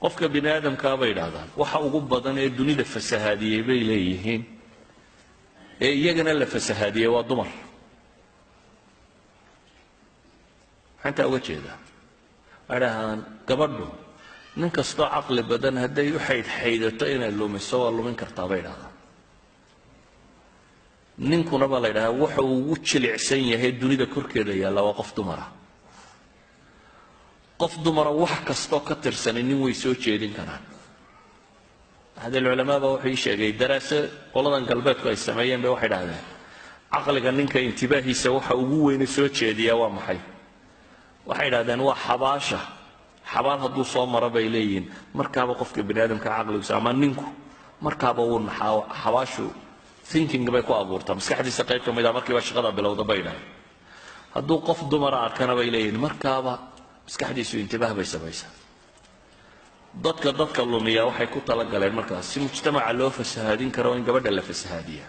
qofka bini aadamka bay yiraahdaan waxa ugu badan ee dunida fasahaadiyay bay leeyihiin ee iyagana la fasahaadiyay waa dumar xanta uga jeeda arahan gabadhu nin kasto aqli badan haday u xaydato inay lumiso waa lumin kartaa bay yiraahdaan ninkuna baa la yiraahdaa waxa uu jilicsan yahay dunida korkeeda yaala waa qof dumar ah qof dumar wax kasto ka tirsan nin way soo jeedin karaan هذا العلماء waxay sheegay daraasad qoladan galbeedku ay sameeyeen bay waxay dhahdeen aqliga ninka intibaahiisa waxa ugu weyn soo jeediya waa maxay waxay dhahdeen waa xabaasha xabaal haduu soo maro bay leeyihiin markaaba qofka bini aadamka aqligiisa ama ninku markaaba uu naxaa xabaashu thinking bay ku abuurtaa maskaxdiisa qayb ka mid ah markii shaqada bilowda bay dhahay haduu qof dumar arkana bay leeyihiin markaaba maskaxdiisu intibaah bay samaysaa dadka lumiya waxay ku tala galeen markaas si mujtamaca loo fasahaadin karo in gabadha la fasahaadiya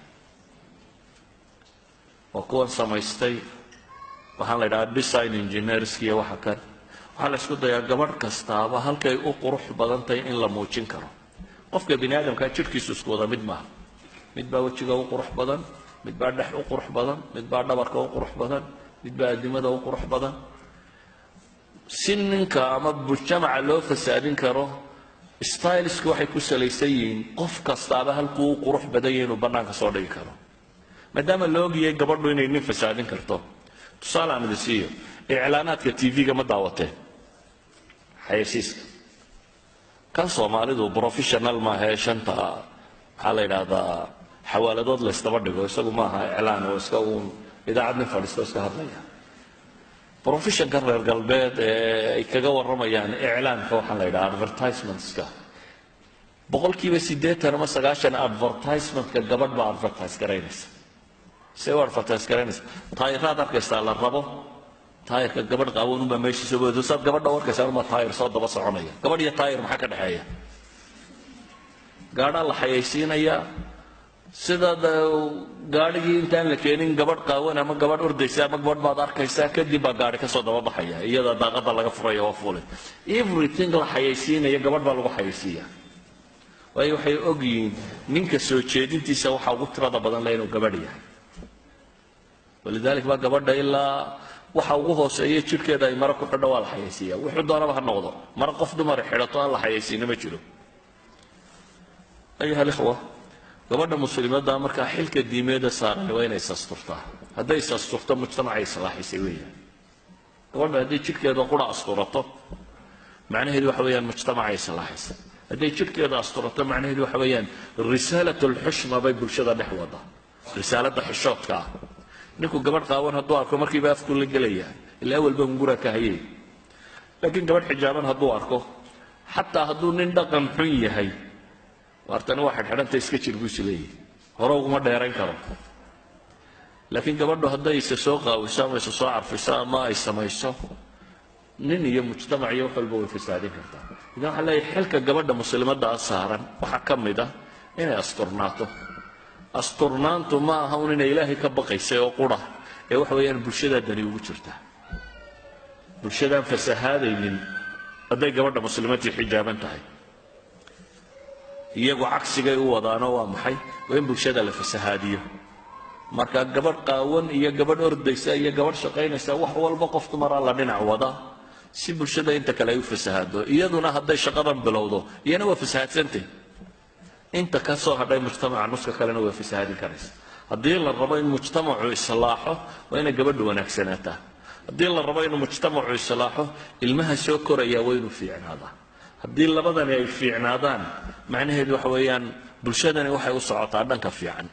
oo kuwan samaystay waxaan la yiraahdaa design engineers iyo waxa kan waxa la isku dayaa gabadh kastaaba halkay u qurux badan tahay in la muujin karo qofka bini aadamka jirkiisu isku wada mid maaha mid baa wajiga u qurux badan mid baa dhex u qurux badan mid baa dhabarka u qurux badan mid baa adimada u qurux badan sinninka ama mujtamaca loo fasaadin karo stylisku waxay ku salaysayiin qof kastaaba halkuu qurux badan yahay inuu banaanka soo dhigi karo maadaama loo ogyahay gabadhu inay nin fasaadin karto tusaale aan idisiiyo iclaanaadka tv-ga ma daawatee xayeysiiska kan soomaalidu professional maaha ee shanta waxaa la yidhaahdaa xawaaladood la isdaba dhigo isagu maaha iclaan oo iska uun idaacad nin fadhiisto iska hadlaya profession kan reer galbeed ay kaga waramayaan iclaanka waxaan la yiraahdaa advertisementska boqolkiiba 80 ama 90 advertisementka gabadh baa advertise gareynaysa see waa advertise gareynaysa taayirada arkaysa la rabo taayirka gabadh qaawan uma meesha soo wado sad gabadha warkaysa uma taayir soo daba soconaya gabadh iyo taayir maxaa ka dhaxeeya gaadha la xayeysiinaya sida gaadhigii intaan la keenin gabadh qaawan ama gabadh ordaysa ama gabadh baad arkaysaa kadib baa gaadhi ka soo daba baxaya iyada daaqada laga furayo waa fuulay everything la xayeysiinaya gabadh baa lagu xayeysiiya way waxay ogyiin ninka soo jeedintiisa waxa ugu tirada badan la inuu gabadh yahay walidaalka baa gabadha ilaa waxa ugu hooseeya jirkeeda ay mara ku dhawaa la xayeysiiya wuxuu doonaba ha noqdo mar qof dumar xidhato aan la xayeysiin ma jiro ayuha ikhwa gabadha muslimadda marka xilka diimeeda saaran waa inay asturtaa haday asturto mujtamaca islaaxisay weeyaan gabadha haday jirkeeda qura asturato macnaheedu waxa weeyaan mujtamaca islaaxisay haday jirkeeda asturato macnaheedu waxa weeyaan risalatul xushma bay bulshada dhex wada risaalada xishoodka ninku gabadh qaawan haduu arko markiiba afku la galaya ilaa walba ngura ka hayay laakiin gabadh xijaaban haduu arko xataa haduu nin dhaqan xun yahay وارتنا واحد حرنت يسكتشر بوسلي هروق ما دايرين كرو لكن قبله هدا يسوقها وسام يسوع في سما يسمى يسوع نني يوم مجتمع يوحل بو في سعدين كرتا إذا حلا يحلك قبله مسلمات ده أسهرا وحكم ده هنا أسطرنانتو ما هون إلهي كبقي سيوقره يوحويان برشدة دني وجرته برشدة فسهاد من هدا قبله مسلمات حجابا تاعي iyagu cagsiga u wadaano waa maxay weyn bulshada la fasahaadiyo marka gabadh qaawan iyo gabadh ordaysa iyo gabadh shaqaynaysa wax walba qofku mar la dhinac wada si bulshada inta kale ay u fasahaado iyaduna haday shaqadan bilowdo iyana waa fasahadsantay inta ka soo hadhay mujtamaca nuska kalena waa fasahaadin karaysa hadii la rabo in mujtamacu islaaxo waa in gabadhu wanaagsanaataa hadii la rabo in mujtamacu islaaxo ilmaha soo koraya waa inuu fiicnaada haddii labadani ay fiicnaadaan macnaheedu waxa weeyaan bulshadani waxay u socotaa dhanka fiican